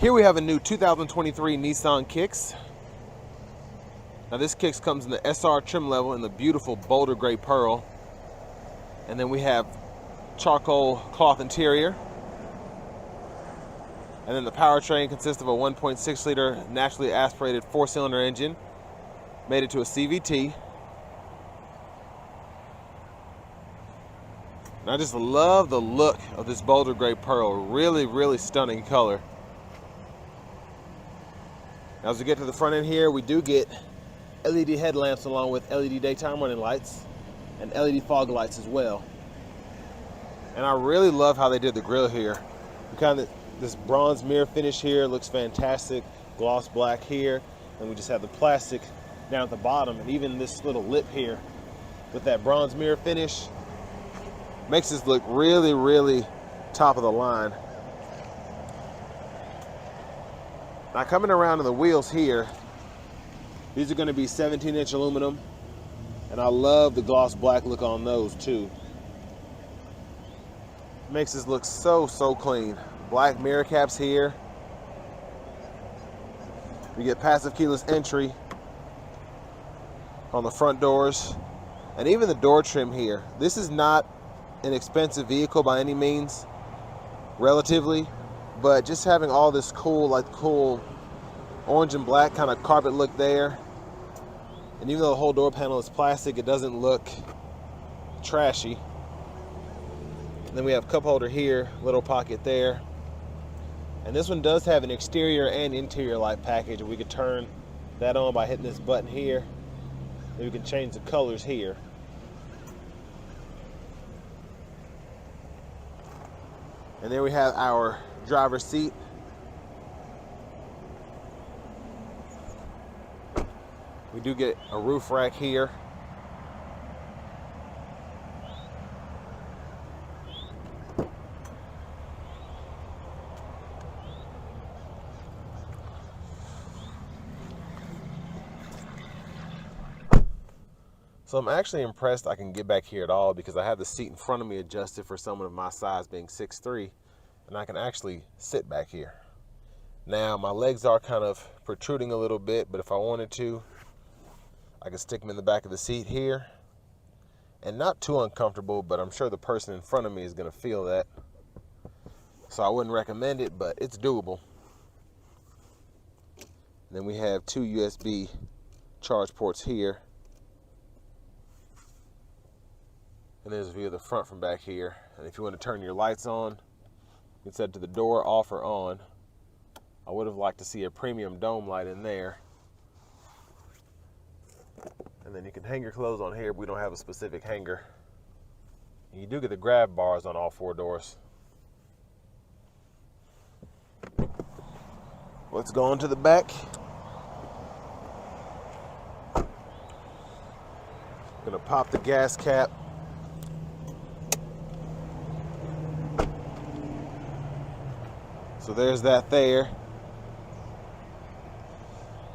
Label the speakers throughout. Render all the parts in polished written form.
Speaker 1: Here we have a new 2023 Nissan Kicks. Now this Kicks comes in the SR trim level in the beautiful boulder gray pearl. And then we have charcoal cloth interior. And then the powertrain consists of a 1.6 liter naturally aspirated 4-cylinder engine, made it to a CVT. And I just love the look of this boulder gray pearl. Really, really stunning color. Now, as we get to the front end here, we do get LED headlamps along with LED daytime running lights and LED fog lights as well. And I really love how they did the grille here. This bronze mirror finish here looks fantastic. Gloss black here, and we just have the plastic down at the bottom, and even this little lip here with that bronze mirror finish makes this look really, really top of the line. Now, coming around to the wheels here, these are going to be 17-inch aluminum, and I love the gloss black look on those too. Makes this look so, so clean. Black mirror caps here. We get passive keyless entry on the front doors, and even the door trim here. This is not an expensive vehicle by any means, relatively, but just having all this cool orange and black kind of carpet look there. And even though the whole door panel is plastic, it doesn't look trashy. And then we have cup holder here, little pocket there. And this one does have an exterior and interior light package. We could turn that on by hitting this button here. And we can change the colors here. And there we have our driver's seat. We do get a roof rack here. So I'm actually impressed I can get back here at all, because I have the seat in front of me adjusted for someone of my size, being 6'3", and I can actually sit back here. Now my legs are kind of protruding a little bit, but if I wanted to, I could stick them in the back of the seat here. And not too uncomfortable, but I'm sure the person in front of me is going to feel that. So I wouldn't recommend it, but it's doable. Then we have 2 USB charge ports here. And there's a view of the front from back here. And if you want to turn your lights on, you can set it to the door, off, or on. I would have liked to see a premium dome light in there. And then you can hang your clothes on here, but we don't have a specific hanger. And you do get the grab bars on all 4 doors. Let's go on to the back. Gonna pop the gas cap. So there's that there.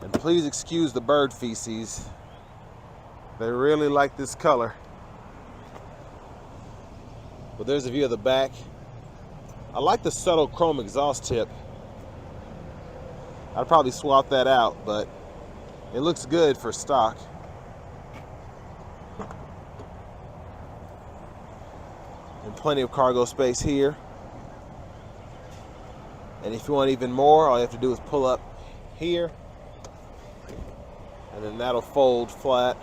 Speaker 1: And please excuse the bird feces. They really like this color. But there's a view of the back. I like the subtle chrome exhaust tip. I'd probably swap that out, but it looks good for stock. And plenty of cargo space here. And if you want even more, all you have to do is pull up here, and then that'll fold flat.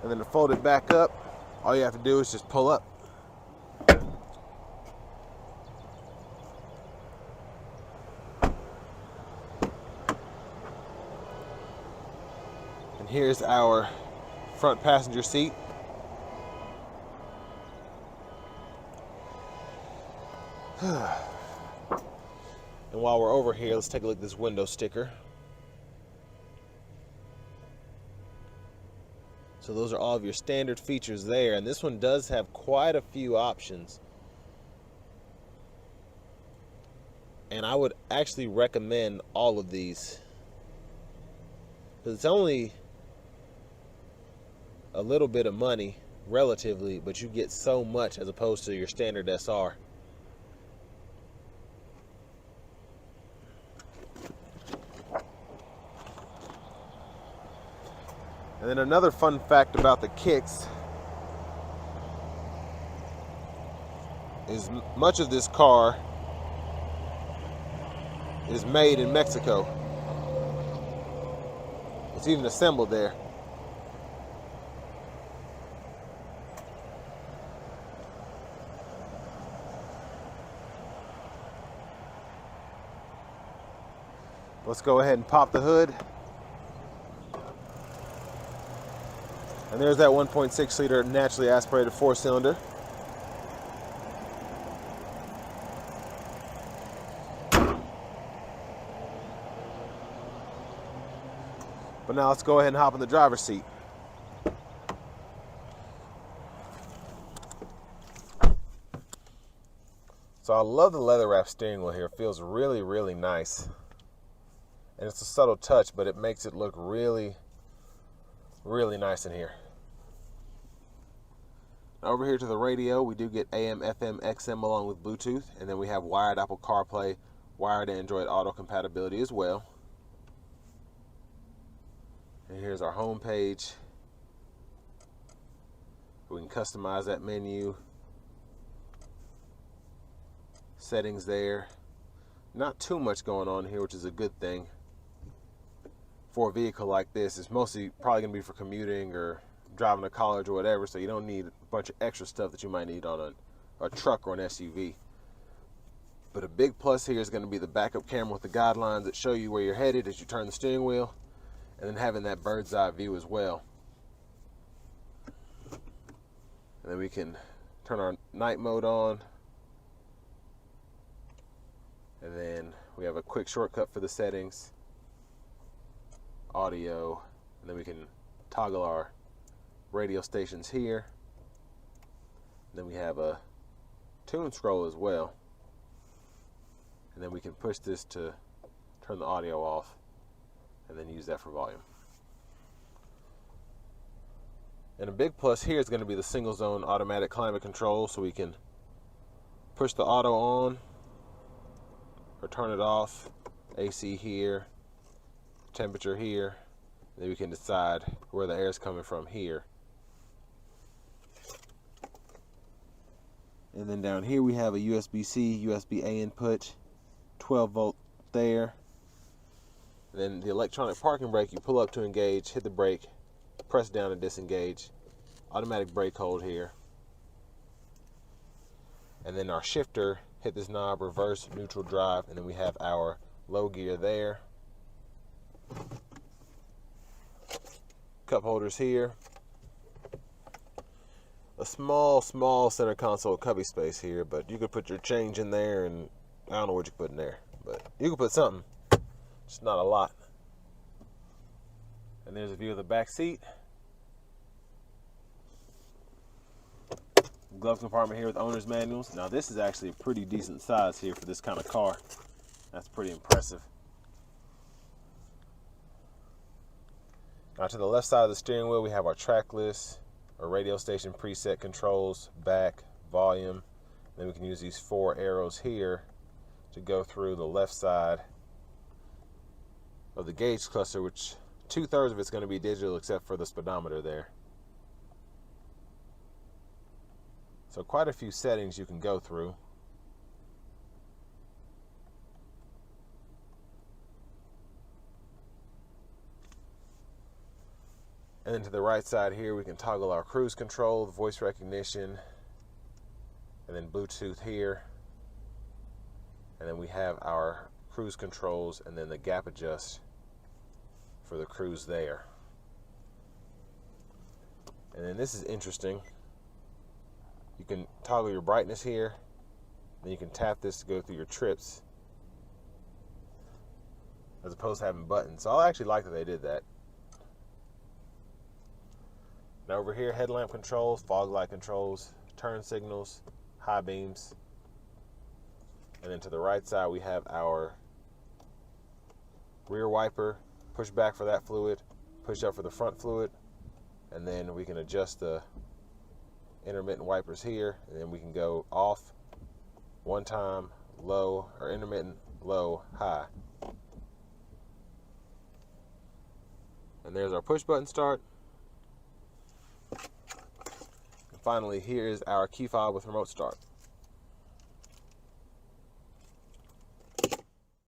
Speaker 1: And then to fold it back up, all you have to do is just pull up. And here's our front passenger seat. And while we're over here, let's take a look at this window sticker. So those are all of your standard features there, and this one does have quite a few options. And I would actually recommend all of these, because it's only a little bit of money relatively, but you get so much as opposed to your standard SR. And then another fun fact about the kicks is much of this car is made in Mexico. It's even assembled there. Let's go ahead and pop the hood. And there's that 1.6 liter naturally aspirated 4-cylinder. But now let's go ahead and hop in the driver's seat. So I love the leather wrap steering wheel here. It feels really, really nice. And it's a subtle touch, but it makes it look really, really nice in here. Now over here to the radio, we do get AM, FM, XM along with Bluetooth, and then we have wired Apple CarPlay, wired Android Auto compatibility as well. And here's our home page. We can customize that menu. Settings there. Not too much going on here, which is a good thing. For a vehicle like this, it's mostly probably going to be for commuting or driving to college or whatever, so you don't need a bunch of extra stuff that you might need on a truck or an SUV. But a big plus here is going to be the backup camera with the guidelines that show you where you're headed as you turn the steering wheel, and then having that bird's eye view as well. And then we can turn our night mode on, and then we have a quick shortcut for the settings, audio, and then we can toggle our radio stations here. And then we have a tune scroll as well, and then we can push this to turn the audio off and then use that for volume. And a big plus here is going to be the single zone automatic climate control, so we can push the auto on or turn it off, AC here, temperature here, and then we can decide where the air is coming from here. And then down here we have a USB-C, USB-A input, 12 volt there. And then the electronic parking brake, you pull up to engage, hit the brake, press down to disengage, automatic brake hold here. And then our shifter, hit this knob, reverse, neutral, drive, and then we have our low gear there. Cup holders here. A small center console cubby space here, but you could put your change in there, and I don't know what you put in there, but you can put something, just not a lot. And there's a view of the back seat. Glove compartment here with owner's manuals. Now this is actually a pretty decent size here for this kind of car. That's pretty impressive. Now to the left side of the steering wheel we have our track list, our radio station preset controls, back, volume. Then we can use these 4 arrows here to go through the left side of the gauge cluster, which 2/3 of it's going to be digital except for the speedometer there. So quite a few settings you can go through. And then to the right side here we can toggle our cruise control, voice recognition, and then Bluetooth here. And then we have our cruise controls and then the gap adjust for the cruise there. And then this is interesting. You can toggle your brightness here, then you can tap this to go through your trips as opposed to having buttons. So I actually like that they did that. Now over here, headlamp controls, fog light controls, turn signals, high beams. And then to the right side we have our rear wiper, push back for that fluid, push up for the front fluid, and then we can adjust the intermittent wipers here, and then we can go off one time, low, or intermittent, low, high. And there's our push button start. And finally, here is our key fob with remote start.